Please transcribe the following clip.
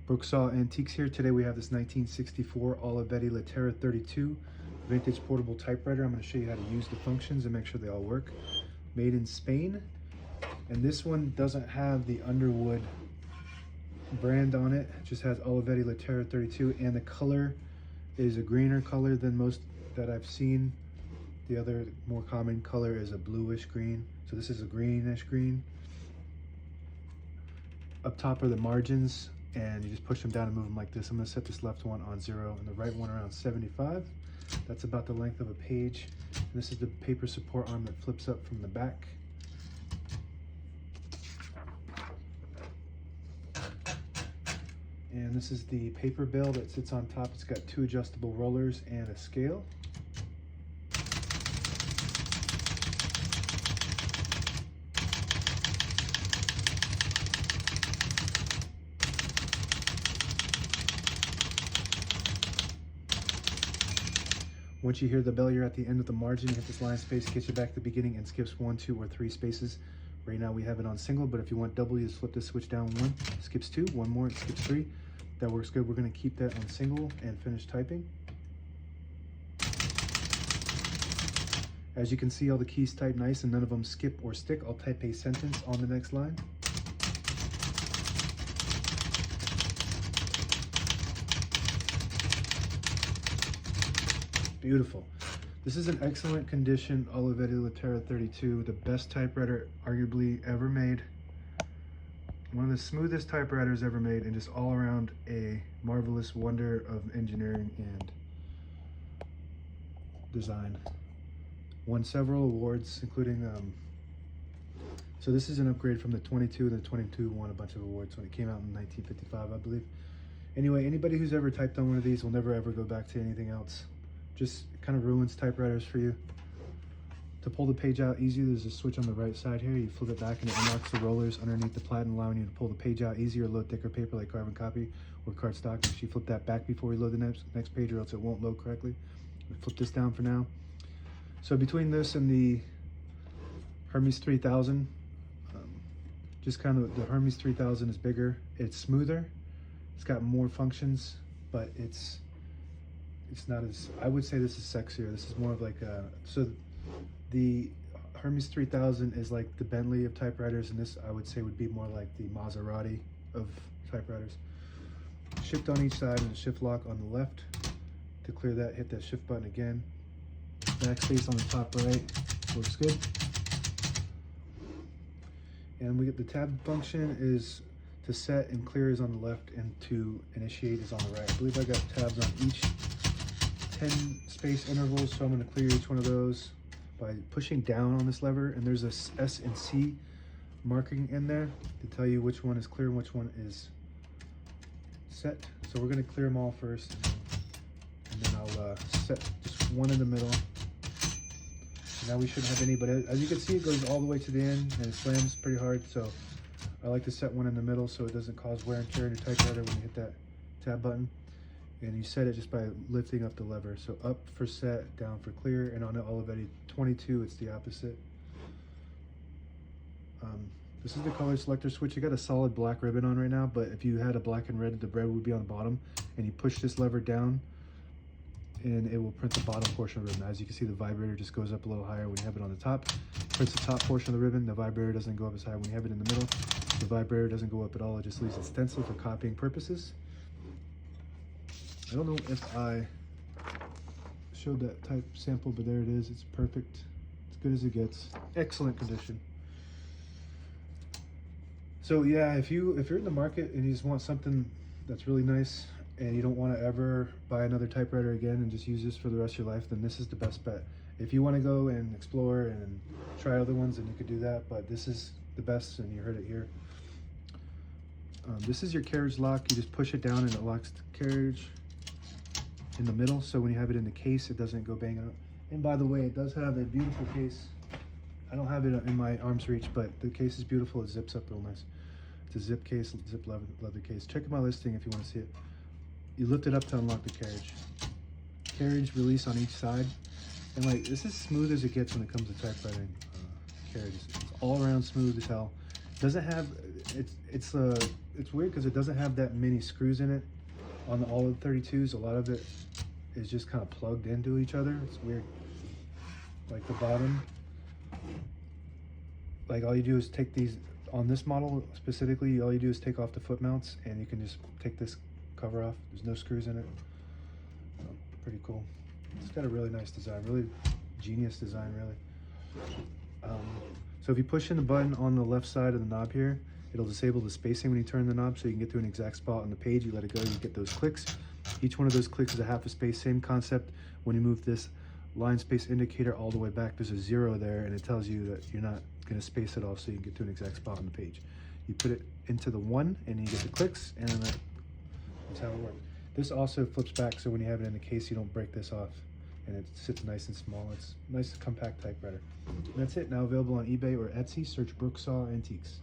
Brooksaw Antiques here. Today we have this 1964 Olivetti Lettera 32 vintage portable typewriter. I'm going to show you how to use the functions and make sure they all work. Made in Spain. And this one doesn't have the Underwood brand on it. It just has Olivetti Lettera 32, and the color is a greener color than most that I've seen. The other more common color is a bluish green. So this is a greenish green. Up top are the margins, and you just push them down and move them like this. I'm going to set this left one on 0 and the right one around 75. That's about the length of a page. And this is the paper support arm that flips up from the back. And this is the paper bill that sits on top. It's got 2 adjustable rollers and a scale. Once you hear the bell, you're at the end of the margin. You hit this line space, gets you back to the beginning, and skips 1, 2, or 3 spaces. Right now we have it on single, but if you want double, you just flip the switch down 1, skips 2, 1 more, it skips 3. That works good. We're going to keep that on single and finish typing. As you can see, all the keys type nice and none of them skip or stick. I'll type a sentence on the next line. Beautiful. This is an excellent condition Olivetti Lettera 32, the best typewriter arguably ever made. One of the smoothest typewriters ever made, and just all around a marvelous wonder of engineering and design. Won several awards, including so this is an upgrade from the 22, and the 22 won a bunch of awards when it came out in 1955, I believe. Anyway, anybody who's ever typed on one of these will never ever go back to anything else. Just kind of ruins typewriters for you. To pull the page out easy, there's a switch on the right side here. You flip it back and it unlocks the rollers underneath the platen, allowing you to pull the page out easier, load thicker paper like carbon copy or cardstock. If you flip that back before you load the next page, or else it won't load correctly. Flip this down for now. So between this and the Hermes 3000, just kind of the Hermes 3000 is bigger. It's smoother. It's got more functions, but it's not as, I would say this is sexier. This is more of like a, so the Hermes 3000 is like the Bentley of typewriters, and this I would say would be more like the Maserati of typewriters. Shift on each side and a shift lock on the left. To clear that, hit that shift button again. Backspace on the top right, works good. And we get the tab function is to set and clear is on the left, and to initiate is on the right. I believe I got tabs on each 10 space intervals, so I'm going to clear each one of those by pushing down on this lever, and there's a S and C marking in there to tell you which one is clear and which one is set. So we're going to clear them all first, and then I'll set just one in the middle. Now we shouldn't have any, but as you can see, it goes all the way to the end and it slams pretty hard, so I like to set one in the middle so it doesn't cause wear and tear in your typewriter when you hit that tab button. And you set it just by lifting up the lever. So up for set, down for clear, and on the Olivetti 22, it's the opposite. This is the color selector switch. You got a solid black ribbon on right now, but if you had a black and red, the red would be on the bottom, and you push this lever down, and it will print the bottom portion of the ribbon. As you can see, the vibrator just goes up a little higher when you have it on the top. Prints the top portion of the ribbon. The vibrator doesn't go up as high when you have it in the middle. The vibrator doesn't go up at all. It just leaves it stenciled for copying purposes. I don't know if I showed that type sample, but there it is. It's perfect. As good as it gets. Excellent condition. So yeah, if you're in the market and you just want something that's really nice and you don't want to ever buy another typewriter again and just use this for the rest of your life, then this is the best bet. If you want to go and explore and try other ones, then you could do that, but this is the best, and you heard it here. This is your carriage lock. You just push it down and it locks the carriage in the middle, so when you have it in the case, it doesn't go banging up. And by the way, it does have a beautiful case. I don't have it in my arm's reach, but the case is beautiful. It zips up real nice. It's a zip case, zip leather case. Check my listing if you want to see it. You lift it up to unlock the carriage. Carriage release on each side, and like, this is smooth as it gets when it comes to carriages. It's all around smooth as hell. Doesn't have, it's it's weird because it doesn't have that many screws in it. On all of the 32s, a lot of it is just kind of plugged into each other. It's weird. Like the bottom, like all you do is take these, on this model specifically, all you do is take off the foot mounts and you can just take this cover off. There's no screws in it. Pretty cool. It's got a really nice design, really genius design, really. So if you push in the button on the left side of the knob here, it'll disable the spacing when you turn the knob, so you can get to an exact spot on the page. You let it go, you get those clicks. Each one of those clicks is a half a space. Same concept when you move this line space indicator all the way back. There's a 0 there, and it tells you that you're not going to space it off, so you can get to an exact spot on the page. You put it into the 1, and you get the clicks, and then that's how it works. This also flips back, so when you have it in the case, you don't break this off, and it sits nice and small. It's a nice compact typewriter. And that's it. Now available on eBay or Etsy. Search Brooksaw Antiques.